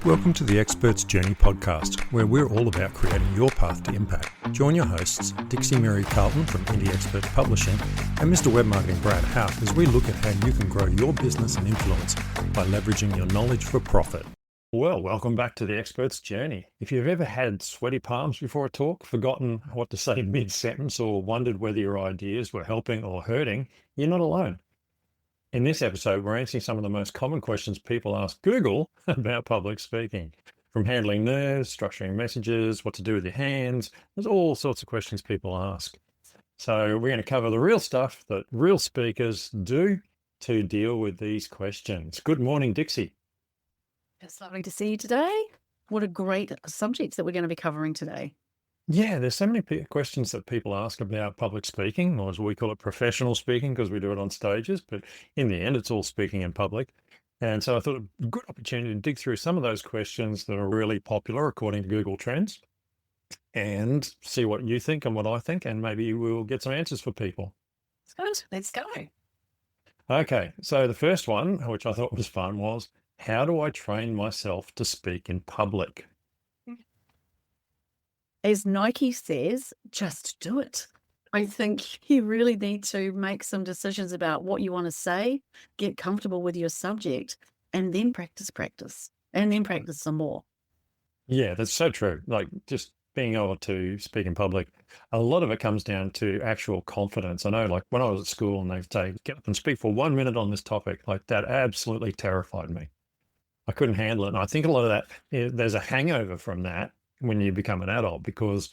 Welcome to the Expert's Journey podcast, where we're all about creating your path to impact. Join your hosts, Dixie Mary Carlton from Indie Expert Publishing and Mr. Web Marketing Brad Houck, as we look at how you can grow your business and influence by leveraging your knowledge for profit. Well, welcome back to the Expert's Journey. If you've ever had sweaty palms before a talk, forgotten what to say mid-sentence, or wondered whether your ideas were helping or hurting, you're not alone. In this episode, we're answering some of the most common questions people ask Google about public speaking. From handling nerves, structuring messages, what to do with your hands, there's all sorts of questions people ask. So we're going to cover the real stuff that real speakers do to deal with these questions. Good morning, Dixie. It's lovely to see you today. What a great subject that we're going to be covering today. Yeah, there's so many questions that people ask about public speaking, or as we call it, professional speaking, because we do it on stages. But in the end, it's all speaking in public. And so I thought a good opportunity to dig through some of those questions that are really popular according to Google Trends and see what you think and what I think, and maybe we'll get some answers for people. Good. Let's go. Okay, so the first one, which I thought was fun, was how do I train myself to speak in public? As Nike says, just do it. I think you really need to make some decisions about what you want to say, get comfortable with your subject, and then practice, and then practice some more. Yeah, that's so true. Like just being able to speak in public, a lot of it comes down to actual confidence. I know, like when I was at school and they'd say, get up and speak for 1 minute on this topic, like that absolutely terrified me. I couldn't handle it. And I think a lot of that, there's a hangover from that when you become an adult, because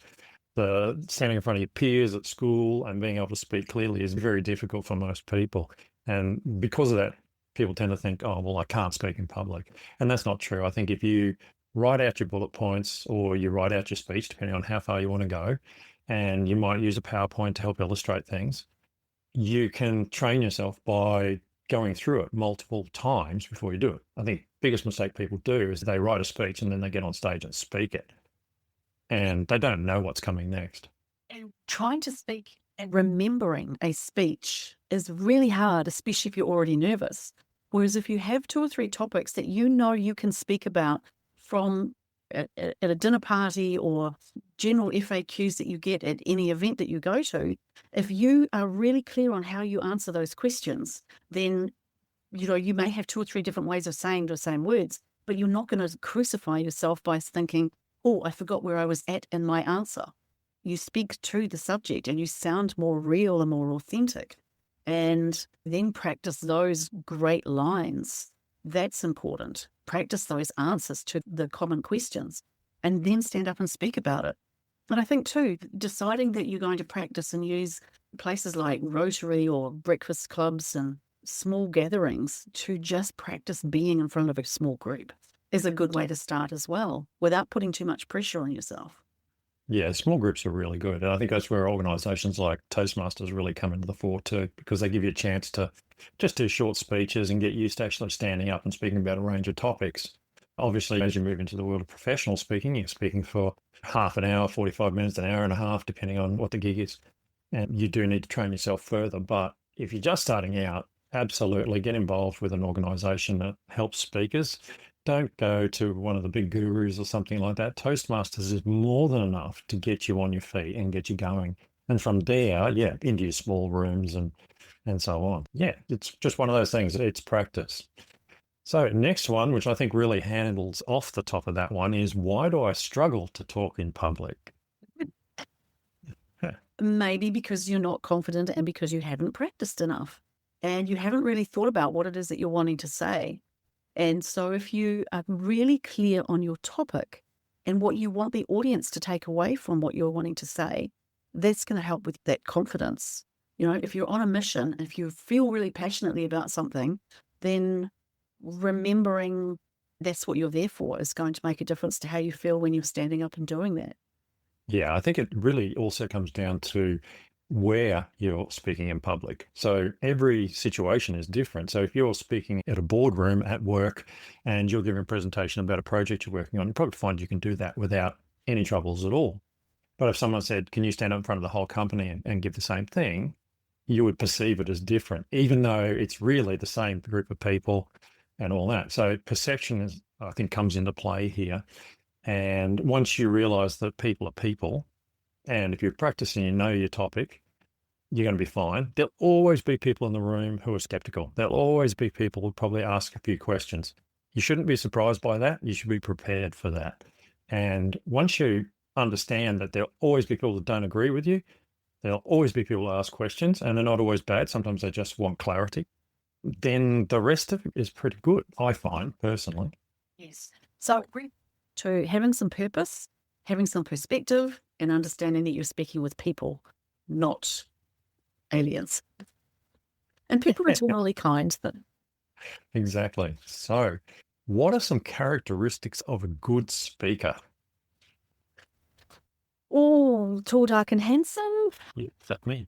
the standing in front of your peers at school and being able to speak clearly is very difficult for most people. And because of that, people tend to think, oh, well, I can't speak in public. And that's not true. I think if you write out your bullet points or you write out your speech, depending on how far you want to go, and you might use a PowerPoint to help illustrate things, you can train yourself by going through it multiple times before you do it. I think the biggest mistake people do is they write a speech and then they get on stage and speak it, and they don't know what's coming next. And trying to speak and remembering a speech is really hard, especially if you're already nervous. Whereas if you have 2 or 3 topics that you know you can speak about from at a dinner party or general FAQs that you get at any event that you go to, if you are really clear on how you answer those questions, then you may have 2 or 3 different ways of saying the same words, but you're not going to crucify yourself by thinking, oh, I forgot where I was at in my answer. You speak to the subject and you sound more real and more authentic. And then practice those great lines. That's important. Practice those answers to the common questions and then stand up and speak about it. And I think too, deciding that you're going to practice and use places like Rotary or breakfast clubs and small gatherings to just practice being in front of a small group is a good way to start as well, without putting too much pressure on yourself. Yeah, small groups are really good. And I think that's where organizations like Toastmasters really come into the fore too, because they give you a chance to just do short speeches and get used to actually standing up and speaking about a range of topics. Obviously, as you move into the world of professional speaking, you're speaking for half an hour, 45 minutes, an hour and a half, depending on what the gig is. And you do need to train yourself further. But if you're just starting out, absolutely get involved with an organization that helps speakers. Don't go to one of the big gurus or something like that. Toastmasters is more than enough to get you on your feet and get you going. And from there, into your small rooms and so on. Yeah, it's just one of those things. It's practice. So next one, which I think really handles off the top of that one, is why do I struggle to talk in public? Maybe because you're not confident and because you haven't practiced enough and you haven't really thought about what it is that you're wanting to say. And so if you are really clear on your topic and what you want the audience to take away from what you're wanting to say, that's going to help with that confidence. If you're on a mission, if you feel really passionately about something, then remembering that's what you're there for is going to make a difference to how you feel when you're standing up and doing that. Yeah, I think it really also comes down to where you're speaking in public. So every situation is different. So if you're speaking at a boardroom at work and you're giving a presentation about a project you're working on, you probably find you can do that without any troubles at all. But if someone said, can you stand up in front of the whole company and give the same thing, you would perceive it as different, even though it's really the same group of people and all that. So perception is, I think, comes into play here. And once you realize that people are people, and if you're practicing, you know your topic, you're going to be fine. There'll always be people in the room who are skeptical. There'll always be people who probably ask a few questions. You shouldn't be surprised by that. You should be prepared for that. And once you understand that there'll always be people that don't agree with you, there'll always be people who ask questions, and they're not always bad. Sometimes they just want clarity. Then the rest of it is pretty good, I find, personally. Yes. So to having some purpose, having some perspective, and understanding that you're speaking with people, not aliens. And people are generally kind. Exactly. So, what are some characteristics of a good speaker? Oh, tall, dark, and handsome. Yeah, that's me.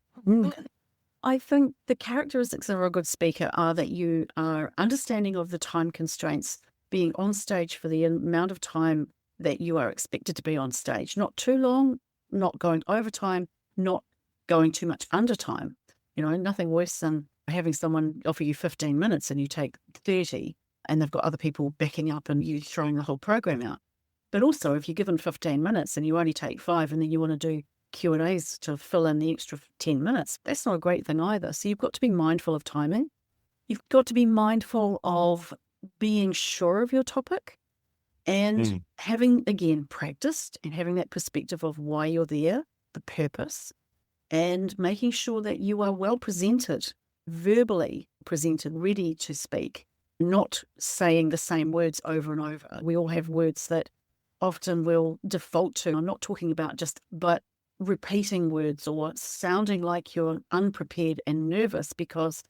I think the characteristics of a good speaker are that you are understanding of the time constraints, being on stage for the amount of time that you are expected to be on stage. Not too long, not going over time, not going too much under time. You know, nothing worse than having someone offer you 15 minutes and you take 30 and they've got other people backing up and you throwing the whole program out. But also, if you're given 15 minutes and you only take 5 and then you want to do Q&As to fill in the extra 10 minutes, that's not a great thing either. So you've got to be mindful of timing. You've got to be mindful of being sure of your topic and having, again, practiced and having that perspective of why you're there, the purpose, and making sure that you are well presented, verbally presented, ready to speak, not saying the same words over and over. We all have words that often we'll default to. I'm not talking about but repeating words or sounding like you're unprepared and nervous because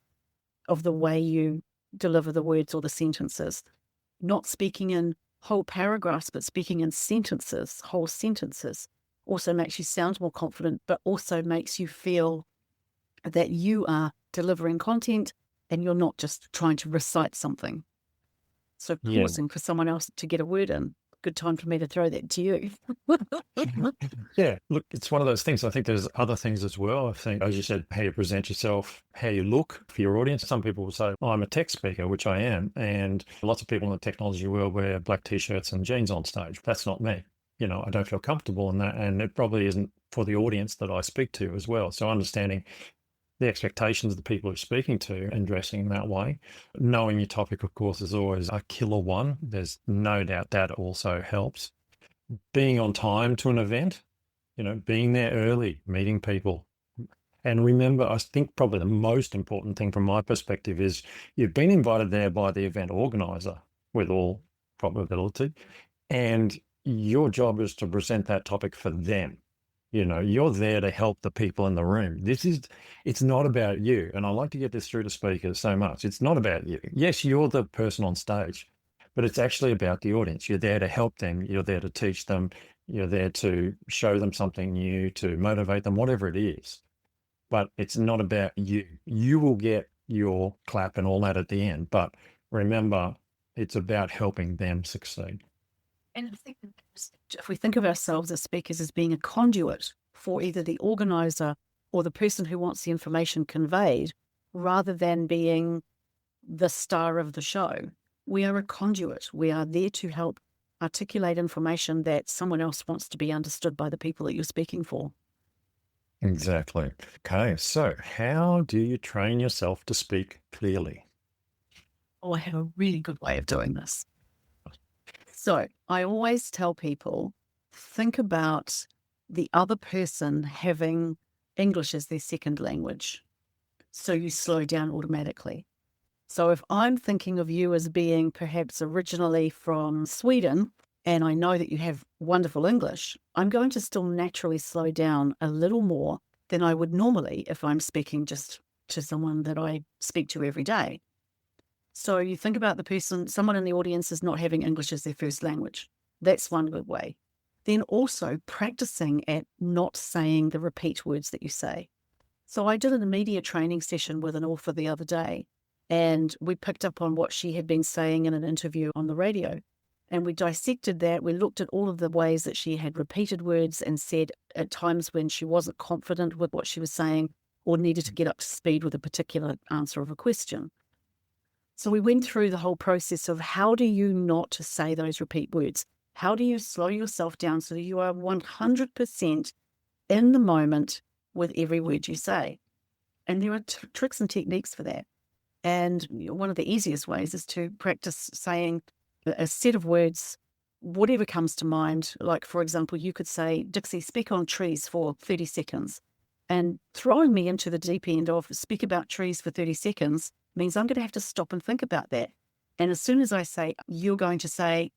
of the way you deliver the words or the sentences. Not speaking in whole paragraphs, but speaking in sentences, whole sentences, also makes you sound more confident, but also makes you feel that you are delivering content and you're not just trying to recite something. So pausing for someone else to get a word in. Good time for me to throw that to you. Yeah, look, it's one of those things. I think there's other things as well. I think, as you said, how you present yourself, how you look for your audience. Some people will say, I'm a tech speaker, which I am. And lots of people in the technology world wear black T-shirts and jeans on stage. That's not me. You know, I don't feel comfortable in that. And it probably isn't for the audience that I speak to as well. So understanding the expectations of the people you're speaking to and dressing that way. Knowing your topic, of course, is always a killer one. There's no doubt that also helps. Being on time to an event, you know, being there early, meeting people. And remember, I think probably the most important thing from my perspective is you've been invited there by the event organizer with all probability, and your job is to present that topic for them. You know, you're there to help the people in the room. It's not about you. And I like to get this through to speakers so much. It's not about you. Yes, you're the person on stage, but it's actually about the audience. You're there to help them. You're there to teach them. You're there to show them something new, to motivate them, whatever it is. But it's not about you. You will get your clap and all that at the end. But remember, it's about helping them succeed. And if we think of ourselves as speakers as being a conduit for either the organizer or the person who wants the information conveyed, rather than being the star of the show, we are a conduit. We are there to help articulate information that someone else wants to be understood by the people that you're speaking for. Exactly. Okay, so how do you train yourself to speak clearly? Oh, I have a really good way of doing this. So I always tell people, think about the other person having English as their second language. So you slow down automatically. So if I'm thinking of you as being perhaps originally from Sweden, and I know that you have wonderful English, I'm going to still naturally slow down a little more than I would normally if I'm speaking just to someone that I speak to every day. So you think about the person, someone in the audience is not having English as their first language. That's one good way. Then also practicing at not saying the repeat words that you say. So I did a media training session with an author the other day, and we picked up on what she had been saying in an interview on the radio. And we dissected that. We looked at all of the ways that she had repeated words and said at times when she wasn't confident with what she was saying or needed to get up to speed with a particular answer of a question. So we went through the whole process of how do you not say those repeat words? How do you slow yourself down so that you are 100% in the moment with every word you say? And there are tricks and techniques for that. And one of the easiest ways is to practice saying a set of words, whatever comes to mind. Like, for example, you could say, Dixie, speak on trees for 30 seconds. And throwing me into the deep end of speak about trees for 30 seconds means I'm going to have to stop and think about that. And as soon as I say, you're going to say,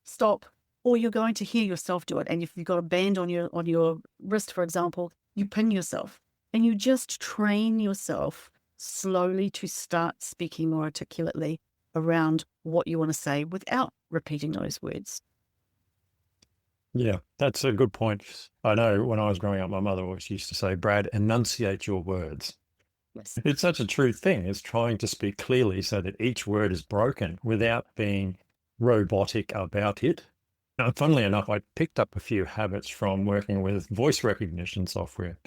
stop, or you're going to hear yourself do it. And if you've got a band on your wrist, for example, you pin yourself and you just train yourself slowly to start speaking more articulately around what you want to say without repeating those words. Yeah, that's a good point. I know when I was growing up, my mother always used to say, Brad, enunciate your words. Yes. It's such a true thing. It's trying to speak clearly so that each word is broken without being robotic about it. Now, funnily enough, I picked up a few habits from working with voice recognition software,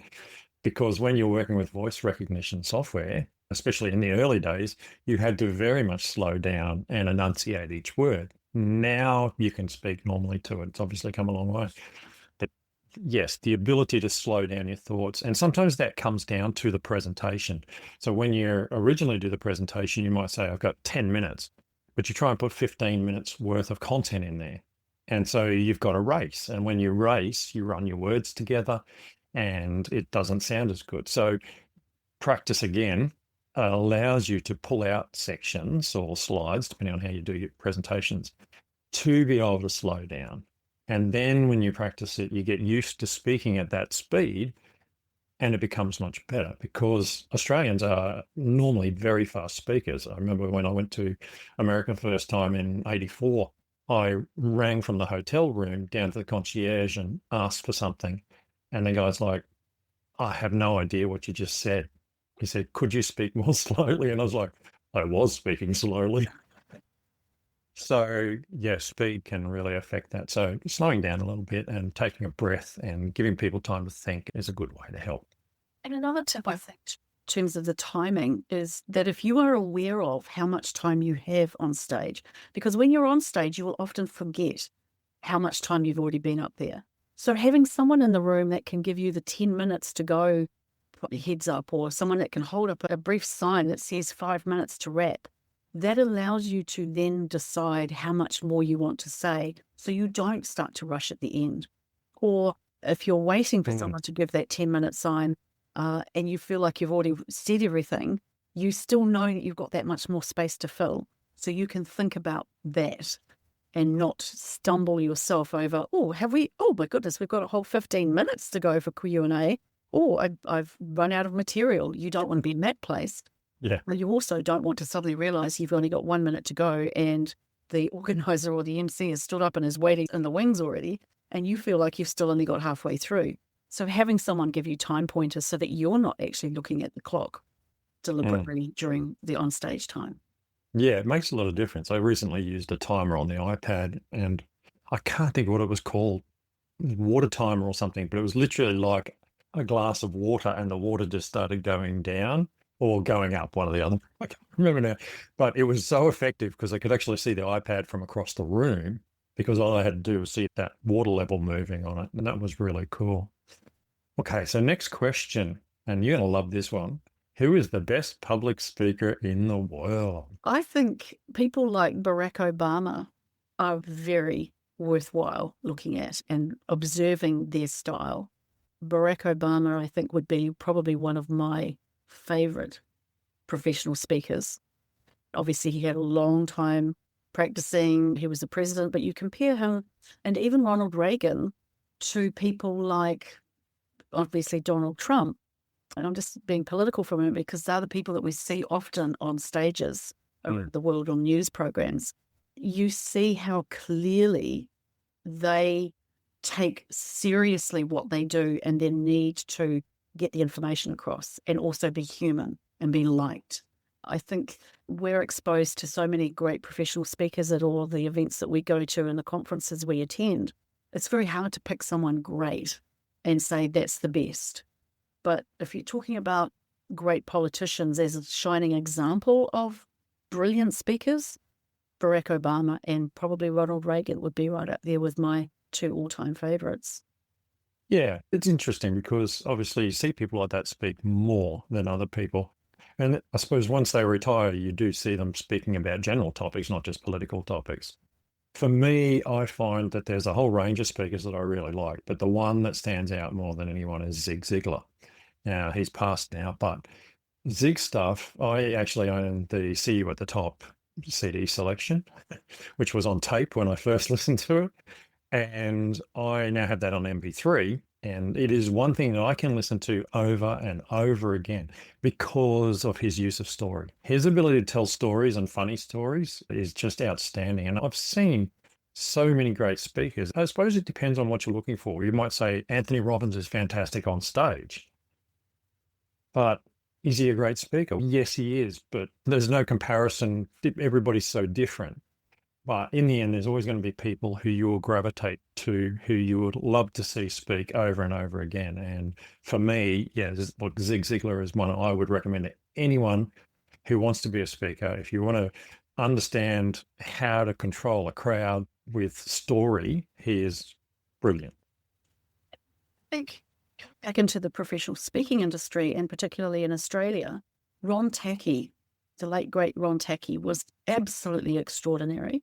because when you're working with voice recognition software, especially in the early days, you had to very much slow down and enunciate each word. Now you can speak normally to it. It's obviously come a long way. But yes, the ability to slow down your thoughts. And sometimes that comes down to the presentation. So when you originally do the presentation, you might say, I've got 10 minutes, but you try and put 15 minutes worth of content in there. And so you've got a race. And when you race, you run your words together and it doesn't sound as good. So practice again allows you to pull out sections or slides, depending on how you do your presentations, to be able to slow down. And then when you practice it, you get used to speaking at that speed and it becomes much better, because Australians are normally very fast speakers. I remember when I went to America first time in 84, I rang from the hotel room down to the concierge and asked for something. And the guy's like, I have no idea what you just said. He said, could you speak more slowly? And I was like, I was speaking slowly. So yeah, speed can really affect that. So slowing down a little bit and taking a breath and giving people time to think is a good way to help. And another tip, I think, in terms of the timing, is that if you are aware of how much time you have on stage, because when you're on stage, you will often forget how much time you've already been up there. So having someone in the room that can give you the 10 minutes to go, put your heads up, or someone that can hold up a brief sign that says 5 minutes to wrap, that allows you to then decide how much more you want to say, so you don't start to rush at the end. Or if you're waiting for someone to give that 10-minute sign and you feel like you've already said everything, you still know that you've got that much more space to fill. So you can think about that and not stumble yourself over, oh my goodness, we've got a whole 15 minutes to go for Q&A. Oh, I've run out of material. You don't want to be in that place. Yeah. But you also don't want to suddenly realize you've only got 1 minute to go and the organizer or the MC has stood up and is waiting in the wings already, and you feel like you've still only got halfway through. So having someone give you time pointers so that you're not actually looking at the clock deliberately during the onstage time. Yeah, it makes a lot of difference. I recently used a timer on the iPad and I can't think of what it was called, water timer or something, but it was literally like a glass of water and the water just started going down or going up, one or the other. I can't remember now, but it was so effective because I could actually see the iPad from across the room, because all I had to do was see that water level moving on it. And that was really cool. Okay, so next question, and you're going to love this one. Who is the best public speaker in the world? I think people like Barack Obama are very worthwhile looking at and observing their style. Barack Obama, I think, would be probably one of my favorite professional speakers. Obviously, he had a long time practicing. He was the president, but you compare him and even Ronald Reagan to people like, obviously, Donald Trump. And I'm just being political for a minute because they're the people that we see often on stages around the world on news programs. You see how clearly they take seriously what they do and their need to get the information across and also be human and be liked. I think we're exposed to so many great professional speakers at all the events that we go to and the conferences we attend. It's very hard to pick someone great and say that's the best. But if you're talking about great politicians as a shining example of brilliant speakers, Barack Obama and probably Ronald Reagan would be right up there with my 2 all-time favorites. Yeah, it's interesting because obviously you see people like that speak more than other people. And I suppose once they retire, you do see them speaking about general topics, not just political topics. For me, I find that there's a whole range of speakers that I really like, but the one that stands out more than anyone is Zig Ziglar. Now, he's passed now, but Zig stuff, I actually own the See You at the Top CD selection, which was on tape when I first listened to it. And I now have that on MP3. And it is one thing that I can listen to over and over again because of his use of story. His ability to tell stories and funny stories is just outstanding. And I've seen so many great speakers. I suppose it depends on what you're looking for. You might say Anthony Robbins is fantastic on stage, but is he a great speaker? Yes, he is, but there's no comparison. Everybody's so different. But in the end, there's always going to be people who you will gravitate to, who you would love to see speak over and over again. And for me, yeah, look, Zig Ziglar is one I would recommend to anyone who wants to be a speaker. If you want to understand how to control a crowd with story, he is brilliant. I think back into the professional speaking industry, and particularly in Australia, Ron Tacky, the late, great Ron Tacky, was absolutely extraordinary.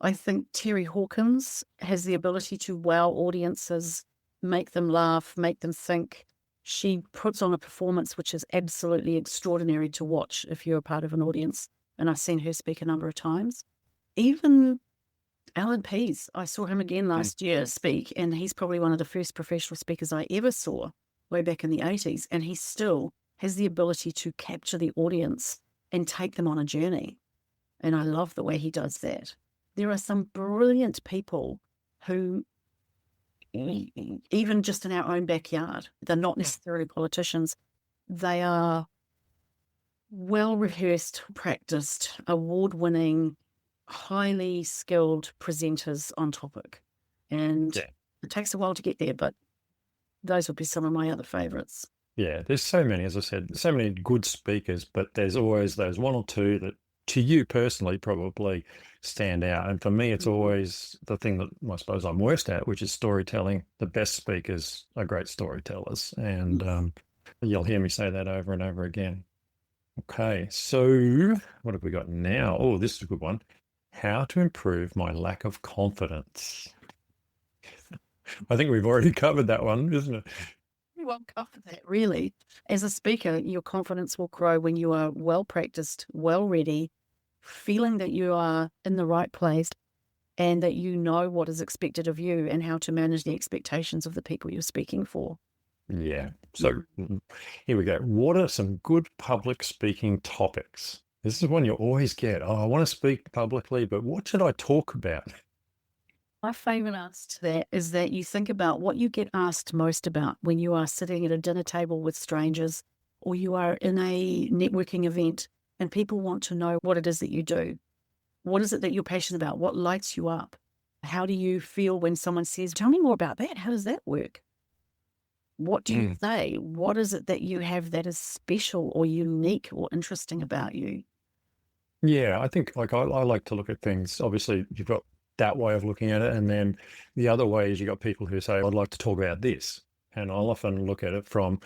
I think Terry Hawkins has the ability to wow audiences, make them laugh, make them think. She puts on a performance which is absolutely extraordinary to watch if you're a part of an audience. And I've seen her speak a number of times. Even Alan Pease, I saw him again last year speak, and he's probably one of the first professional speakers I ever saw way back in the 80s. And he still has the ability to capture the audience and take them on a journey. And I love the way he does that. There are some brilliant people who, even just in our own backyard, they're not necessarily politicians. They are well-rehearsed, practiced, award-winning, highly skilled presenters on topic. And it takes a while to get there, but those would be some of my other favorites. Yeah, there's so many, as I said, so many good speakers, but there's always those one or two that to you personally probably stand out. And for me, it's always the thing that I suppose I'm worst at, which is storytelling. The best speakers are great storytellers. And you'll hear me say that over and over again. Okay, so what have we got now? Oh, this is a good one. How to improve my lack of confidence. I think we've already covered that one, isn't it? We won't cover that, really. As a speaker, your confidence will grow when you are well practiced, well ready, feeling that you are in the right place and that you know what is expected of you and how to manage the expectations of the people you're speaking for. Yeah. So here we go. What are some good public speaking topics? This is one you always get. Oh, I want to speak publicly, but what should I talk about? My favorite answer to that is that you think about what you get asked most about when you are sitting at a dinner table with strangers or you are in a networking event and people want to know what it is that you do. What is it that you're passionate about? What lights you up? How do you feel when someone says, tell me more about that? How does that work? What do you say? What is it that you have that is special or unique or interesting about you? Yeah, I think like I like to look at things. Obviously, you've got that way of looking at it. And then the other way is you got people who say, I'd like to talk about this. And I'll often look at it from,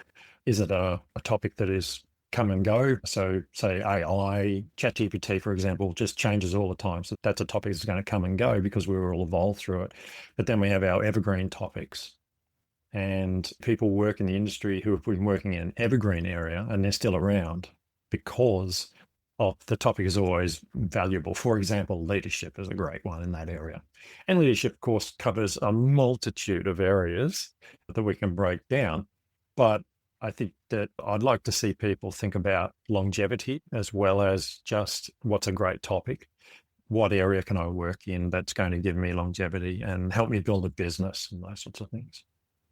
is it a topic that is come and go? So say AI, ChatGPT, for example, just changes all the time. So that's a topic that's going to come and go because we will evolve through it. But then we have our evergreen topics. And people work in the industry who have been working in an evergreen area and they're still around because the topic is always valuable. For example, leadership is a great one in that area. And leadership, of course, covers a multitude of areas that we can break down. But I think that I'd like to see people think about longevity as well as just what's a great topic. What area can I work in that's going to give me longevity and help me build a business and those sorts of things.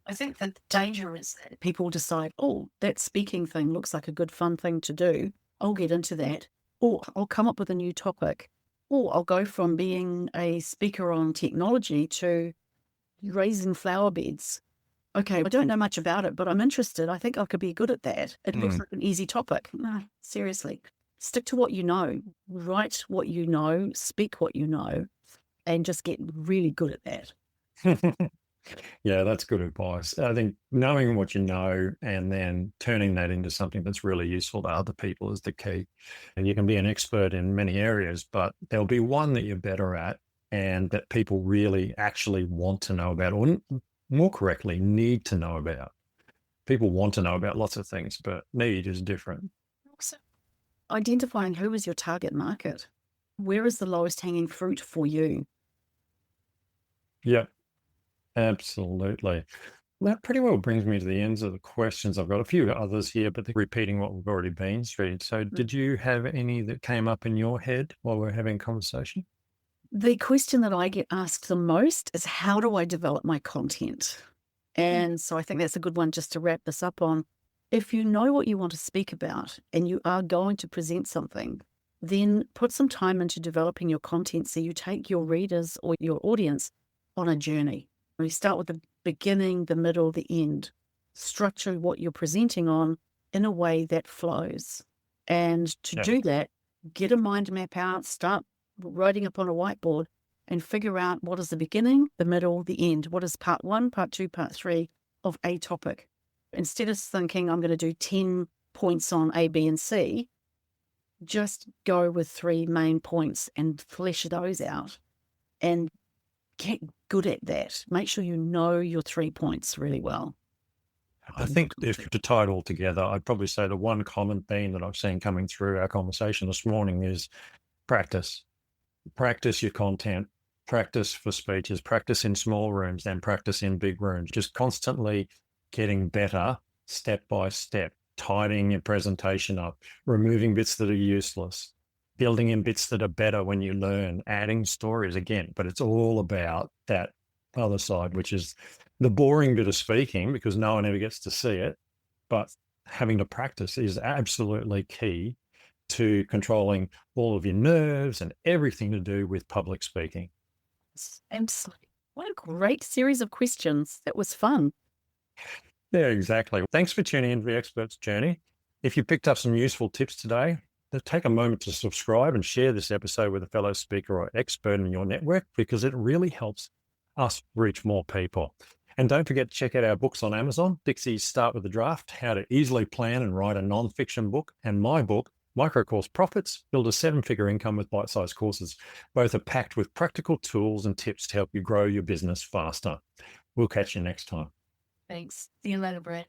I think that the danger is that people decide, oh, that speaking thing looks like a good fun thing to do. I'll get into that. Or I'll come up with a new topic. Or I'll go from being a speaker on technology to raising flower beds. Okay, I don't know much about it, but I'm interested. I think I could be good at that. It looks like an easy topic. No, seriously. Stick to what you know, write what you know, speak what you know, and just get really good at that. Yeah, that's good advice. I think knowing what you know and then turning that into something that's really useful to other people is the key. And you can be an expert in many areas, but there'll be one that you're better at and that people really actually want to know about, or more correctly, need to know about. People want to know about lots of things, but need is different. Also, identifying who is your target market. Where is the lowest hanging fruit for you? Yeah, absolutely. That pretty well brings me to the ends of the questions. I've got a few others here, but they're repeating what we've already been through. So did you have any that came up in your head while we're having a conversation? The question that I get asked the most is, how do I develop my content? And so I think that's a good one just to wrap this up on. If you know what you want to speak about and you are going to present something, then put some time into developing your content so you take your readers or your audience on a journey. You start with the beginning, the middle, the end. Structure what you're presenting on in a way that flows. And to do that, get a mind map out, start writing up on a whiteboard and figure out what is the beginning, the middle, the end. What is part 1, part 2, part 3 of a topic? Instead of thinking I'm going to do 10 points on A, B, and C, just go with 3 main points and flesh those out and get good at that. Make sure you know your 3 points really well. I think if to tie it all together, I'd probably say the one common theme that I've seen coming through our conversation this morning is practice. Practice your content, practice for speeches, practice in small rooms, then practice in big rooms. Just constantly getting better step by step, tidying your presentation up, removing bits that are useless, building in bits that are better when you learn, adding stories again. But it's all about that other side, which is the boring bit of speaking because no one ever gets to see it. But having to practice is absolutely key to controlling all of your nerves and everything to do with public speaking. Absolutely. What a great series of questions. That was fun. Yeah, exactly. Thanks for tuning in to the Expert's Journey. If you picked up some useful tips today, take a moment to subscribe and share this episode with a fellow speaker or expert in your network because it really helps us reach more people. And don't forget to check out our books on Amazon, Dixie's Start with a Draft, How to Easily Plan and Write a Non-Fiction Book, and my book, Microcourse Profits, Build a 7-Figure Income with Bite-Sized Courses. Both are packed with practical tools and tips to help you grow your business faster. We'll catch you next time. Thanks. See you later, Brad.